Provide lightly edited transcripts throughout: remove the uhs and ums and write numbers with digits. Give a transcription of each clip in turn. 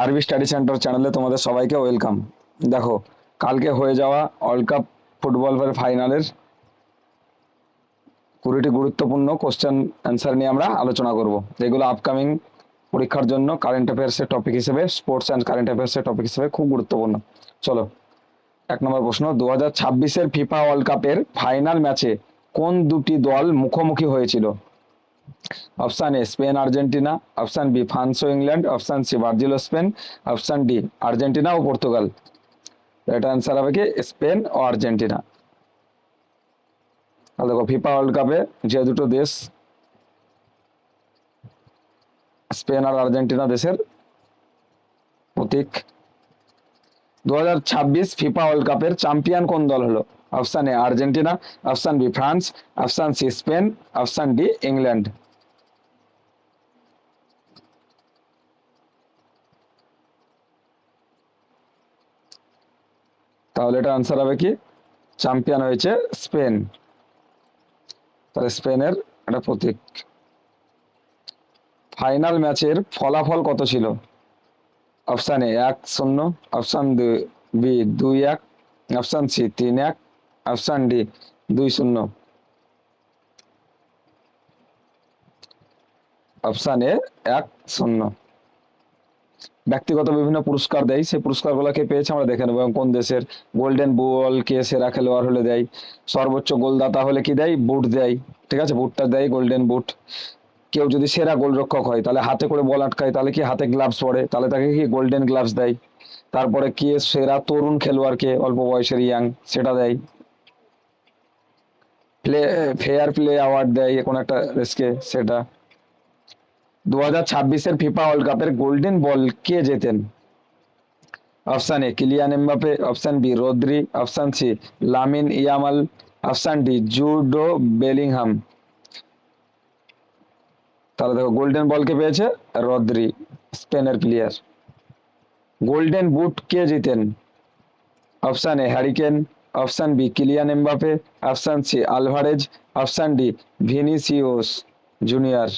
আরবি study centre চ্যানেলে তোমাদের সবাইকে ওয়েলকাম। দেখো, কালকে হয়ে যাওয়া ওয়ার্ল্ড কাপ ফুটবল ফাইনালের 20টি গুরুত্বপূর্ণ কোশ্চেন অ্যান্সার নিয়ে আমরা আলোচনা করব, যেগুলো আপকামিং পরীক্ষার জন্য কারেন্ট অ্যাফেয়ার্সের টপিক হিসেবে, স্পোর্টস অ্যান্ড কারেন্ট অ্যাফেয়ার্সের টপিক হিসেবে খুব গুরুত্বপূর্ণ। চলো, 1 নম্বর প্রশ্ন, 2026-এর ফিফা ওয়ার্ল্ড কাপের ফাইনাল ম্যাচে কোন দুটি দল মুখোমুখি হয়েছিল? Option A Spain Argentina, option B France ও ইংল্যান্ড, অপশান সি ব্রাজিল ও স্পেন, অপশান ডি আর্জেন্টিনা ও পর্তুগাল। এটা অ্যান্সার হবে কি স্পেন ও আর্জেন্টিনা। তাহলে দেখো, ফিফা ওয়ার্ল্ড কাপে যে দুটো দেশ, স্পেন আর আর্জেন্টিনা দেশের প্রতীক। 2026 ফিফা ওয়ার্ল্ড কাপের চ্যাম্পিয়ন কোন দল হলো? Option A Argentina, option B France, option C Spain, option D England. তাহলে এটা আনসার হবে কি চ্যাম্পিয়ন হয়েছে স্পেন। তাহলে স্পেনের একটা প্রতীক। ফাইনাল ম্যাচের ফলাফল কত ছিল? Option A 1-0, option B 2-1, option C 3-1, option D 2-0। Option A 1-0। ব্যক্তিগত বিভিন্ন পুরস্কার দেয়, সেই পুরস্কারগুলো কে পেয়েছে আমরা দেখে নেবো। এবং কোন দেশের গোল্ডেন বল কে সেরা খেলোয়াড় হলে দেয়, সর্বোচ্চ গোলদাতা হলে কি দেয়, বুট দেয়। ঠিক আছে, বুটটা দেয়, গোল্ডেন বুট। কেউ যদি সেরা গোলরক্ষক হয়, তাহলে হাতে করে বল আটকায়, তাহলে কি হাতে গ্লাভস পরে, তাহলে তাকে কি গোল্ডেন গ্লাভস দেয়। তারপরে কে সেরা তরুণ খেলোয়াড়কে, অল্প বয়সের ইয়াং, সেটা দেয়। প্লে ফেয়ার প্লে অ্যাওয়ার্ড দেয় কোন একটা দেশকে, সেটা। 2026-এর ফিফা ওয়ার্ল্ড কাপের গোল্ডেন বল কে জেতেন? Option A Kylian Mbappe, option B Rodri, option C Lamine Yamal, option D Jude Bellingham. তাহলে দেখো, গোল্ডেন বল কে পেয়েছে রদ্রি, স্পেনের প্লেয়ার। গোল্ডেন বুট কে জিতেন? Option A Harry Kane, option B Kylian Mbappe, option C Alvarez, option D Vinicius Junior.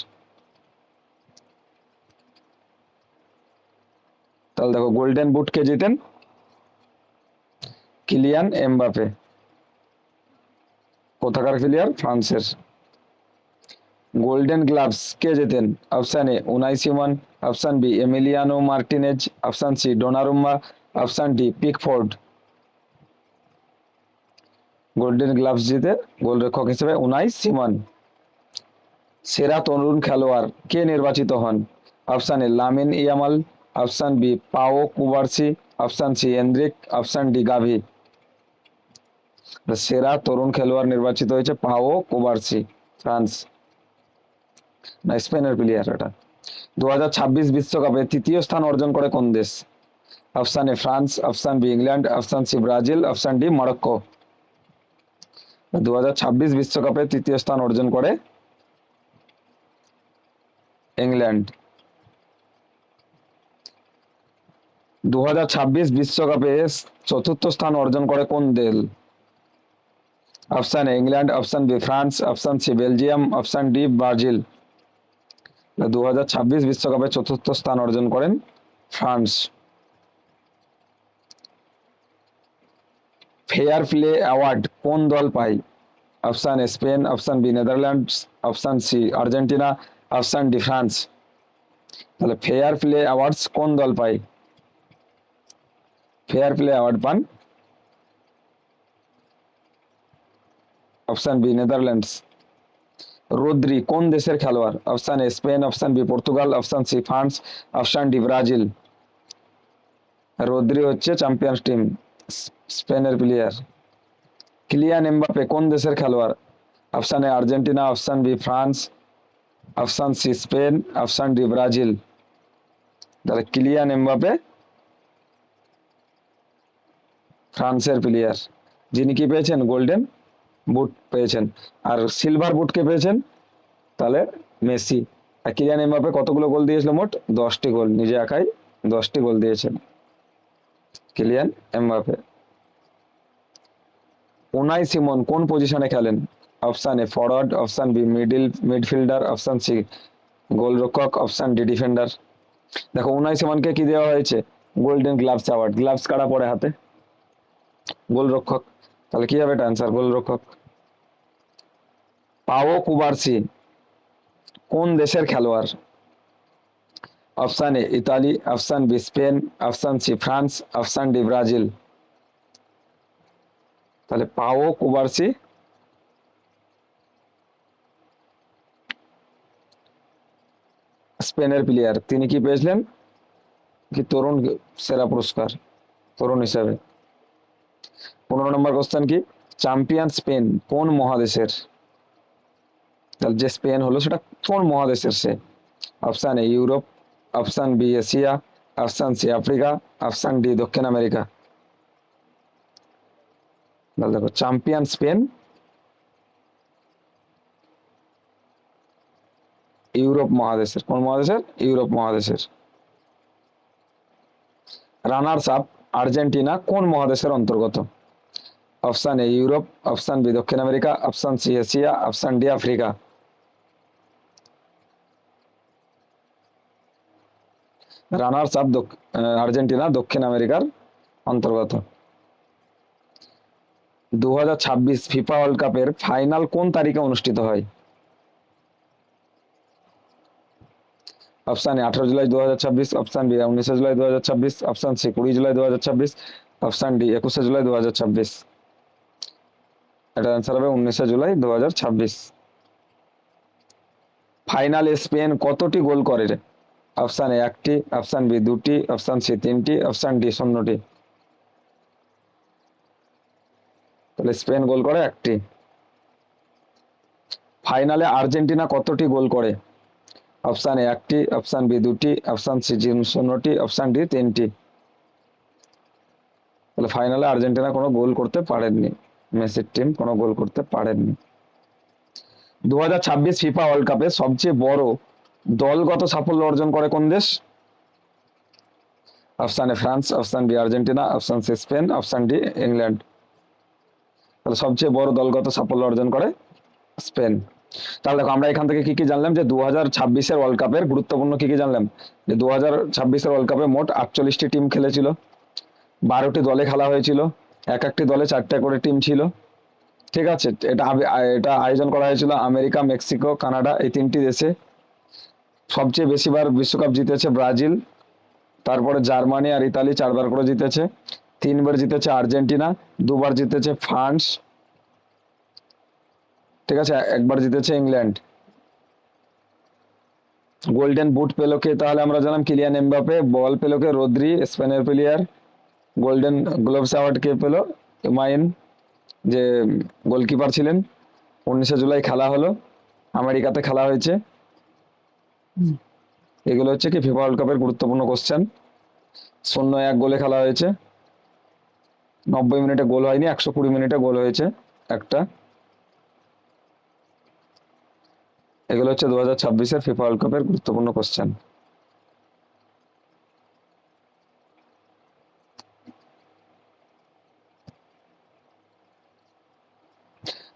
তাহলে দেখো, golden boot কে জিতেন? Kylian Mbappe. কোথাকার প্লেয়ার? ফ্রান্সের। গোল্ডেন গ্লাভস কে জেতেন? অপশান এ Unai Simon, option B Emiliano Martinez, option C Donnarumma, option D Pickford. Golden gloves জিতে গোলরক্ষক হিসেবে উনাই সিমন। সেরা তরুণ খেলোয়াড় কে নির্বাচিত হন? Option A Lamine Yamal, option B Pau Cubarsi, option C Endrick, option D Gavi. সেরা তরুণ খেলোয়াড় নির্বাচিত হয়েছে পাও কুবার্সি, ফ্রান্স না স্পেনের প্লেয়ার এটা। 2026 বিশ্বকাপে তৃতীয় স্থান অর্জন করে কোন দেশ? Option A France, option B England, option C Brazil, option D Morocco. 2026 বিশ্বকাপে তৃতীয় স্থান অর্জন করে ইংল্যান্ড। 2026 বিশ্বকাপে চতুর্থ স্থান অর্জন করে কোন দেশ? Option A England, option B France, option C Belgium, option D Brazil. 2026 বিশ্বকাপে চতুর্থ স্থান অর্জন করেন ফ্রান্স। ফেয়ার প্লে অ্যাওয়ার্ড কোন দল পায়? Option A Spain, option B Netherlands, option C Argentina, option D France. তাহলে ফেয়ার প্লে অ্যাওয়ার্ডস কোন দল পায়? ফেয়ার প্লে অ্যাওয়ার্ড পান অপশান বি নেদারল্যান্ডস। রদ্রি কোন দেশের খেলোয়াড়? Option A Spain, option B Portugal, option C France, option D Brazil. Rodri হচ্ছে champions team, স্পেনের প্লেয়ার। কিলিয়ান এমবাপে কোন দেশের খেলোয়াড়? Option A Argentina, option B France, option C Spain, option D Brazil. তাহলে Kylian Mbappe ফ্রান্সের player, যিনি কি পেয়েছেন গোল্ডেন বুট পেয়েছেন। আর সিলভার বুট কে পেয়েছেন? তাহলে মেসি। আর কিলিয়ান এমবাপে কতগুলো গোল দিয়েছিল? মোট 10টি গোল, নিজে একাই 10টি গোল দিয়েছেন কিলিয়ান এমবাপে। উনাই সিমন কোন পজিশনে খেলেন? Option A forward, option B midfielder, option C গোলরক্ষক, অপশান ডি ডিফেন্ডার। দেখো উনাই সিমনকে কি দেওয়া হয়েছে? Golden gloves award. গ্লাভস কারা পরে হাতে? গোলরক্ষক। তাহলে কি হবে এটা অ্যান্সার? গোলরক্ষক। পাও কুবার্সি কোন দেশের খেলোয়াড়? Option A Italy, option B Spain, option C France, option D Brazil. তাহলে পাও কুবার্সি স্পেনের প্লেয়ার। তিনি কি পেয়েছিলেন? কি তরুণ সেরা পুরস্কার তরুণ হিসেবে। 15 নম্বর কোশ্চেন কি? চ্যাম্পিয়ন স্পেন কোন মহাদেশের? তাহলে যে স্পেন হলো সেটা কোন মহাদেশের সে? Option A Europe, option B Asia, option C Africa, option D দক্ষিণ আমেরিকা। তাহলে দেখো চ্যাম্পিয়ন স্পেন ইউরোপ মহাদেশের। কোন মহাদেশের? ইউরোপ মহাদেশের। রানার্স আপ আর্জেন্টিনা কোন মহাদেশের অন্তর্গত? Option A Europe, option B দক্ষিণ America, option C Asia, option D Africa. Runners up Argentina দক্ষিণ আমেরিকার অন্তর্গত। 2026 ফিফা ওয়ার্ল্ড কাপের ফাইনাল কোন তারিখে অনুষ্ঠিত হয়? অপশান এ 18 জুলাই 2026, অপশান বি 19 জুলাই 2026, অপশান সি 20 জুলাই 2026, অপশান ডি 21 জুলাই 2026। এটা অ্যান্সার হবে 19 জুলাই 2026। ফাইনালে স্পেন কতটি গোল করে? অপশান এ একটি, অপশান বি দুটি, অপশান সি তিনটি, অপশান ডি শূন্যটি। তাহলে স্পেন গোল করে একটি। ফাইনালে আর্জেন্টিনা কতটি গোল করে? অপশান এ একটি, অপশান বি দুটি, অপশান সি শূন্যটি, অপশান ডি তিনটি। তাহলে ফাইনালে আর্জেন্টিনা কোনো গোল করতে পারেননি, মেসির টিম কোনো গোল করতে পারেননি। 2026 ফিফা ওয়ার্ল্ড কাপে সবচেয়ে বড় দলগত সাফল্য অর্জন করে কোন দেশ? Option A France, option B Argentina, option C Spain, option D England. তাহলে সবচেয়ে বড় দলগত সাফল্য অর্জন করে স্পেন। তাহলে দেখো আমরা এখান থেকে কি কি জানলাম, যে 2026 ওয়ার্ল্ড কাপের গুরুত্বপূর্ণ কি কি জানলাম, যে 2026 ওয়ার্ল্ড কাপে মোট 48টি টিম খেলেছিল, 12টি দলে খেলা হয়েছিল, এক একটি দলে 4টা করে টিম ছিল। ঠিক আছে, এটা আয়োজন করা হয়েছিল আমেরিকা, মেক্সিকো, কানাডা এই 3টি দেশে। সবচেয়ে বেশিবার বিশ্বকাপ জিতেছে ব্রাজিল, তারপরে জার্মানি আর ইতালি 4বার করে জিতেছে, 3বার জিতেছে আর্জেন্টিনা, 2বার জিতেছে ফ্রান্স, ঠিক আছে, একবার জিতেছে ইংল্যান্ড। গোল্ডেন বুট পেলো কে? তাহলে আমরা জানলাম কিলিয়ান এমবাপে। বল পেলো কে? রদ্রি স্পেনের প্লেয়ার। গোল্ডেন গ্লোভস অ্যাওয়ার্ড কে পেলো? ইমাইন, যে গোলকিপার ছিলেন। 19 জুলাই খেলা হলো, আমেরিকাতে খেলা হয়েছে। এগুলো হচ্ছে কি ফিফা ওয়ার্ল্ড কাপের গুরুত্বপূর্ণ কোশ্চেন। 0-1 গোলে খেলা হয়েছে, 90 মিনিটে গোল হয়নি, 120 মিনিটে গোল হয়েছে একটা। এগুলো হচ্ছে 2026 ফিফা ওয়ার্ল্ড কাপের গুরুত্বপূর্ণ কোশ্চেন।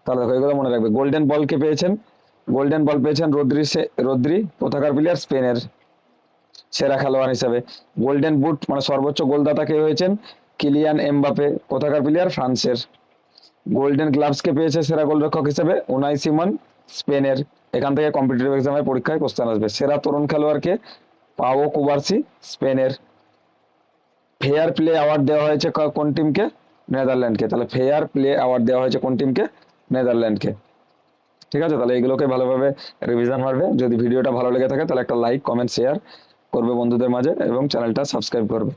তাহলে দেখো এগুলো মনে রাখবে। গোল্ডেন বল কে পেয়েছেন? গোল্ডেন বল পেয়েছেন রদ্রি কোথাকার প্লেয়ার? স্পেনের সেরা খেলোয়াড় হিসেবে। গোল্ডেন বুট মানে সর্বোচ্চ গোলদাতা কে হয়েছেন? কিলিয়ান এমবাপে কোথাকার প্লেয়ার? ফ্রান্সের। গোল্ডেন গ্লাভস কে পেয়েছে সেরা গোলরক্ষক হিসেবে? উনাই সিমন স্পেনের। এখান থেকে কম্পিটিটিভ এক্সামের পরীক্ষায় কোশ্চেন আসবে। সেরা তরুণ খেলোয়াড়কে? পাও কুবার্সি স্পেনের। ফেয়ার প্লে অ্যাওয়ার্ড দেওয়া হয়েছে কোন টিমকে? নেদারল্যান্ডকে। তাহলে ফেয়ার প্লে অ্যাওয়ার্ড দেওয়া হয়েছে কোন টিমকে? নেদারল্যান্ডকে। ঠিক আছে, তাহলে এগুলোকে ভালোভাবে রিভিশন মারবে। যদি ভিডিওটা ভালো লেগে থাকে তাহলে একটা লাইক, কমেন্ট, শেয়ার করবে বন্ধুদের মাঝে এবং চ্যানেলটা সাবস্ক্রাইব করবে।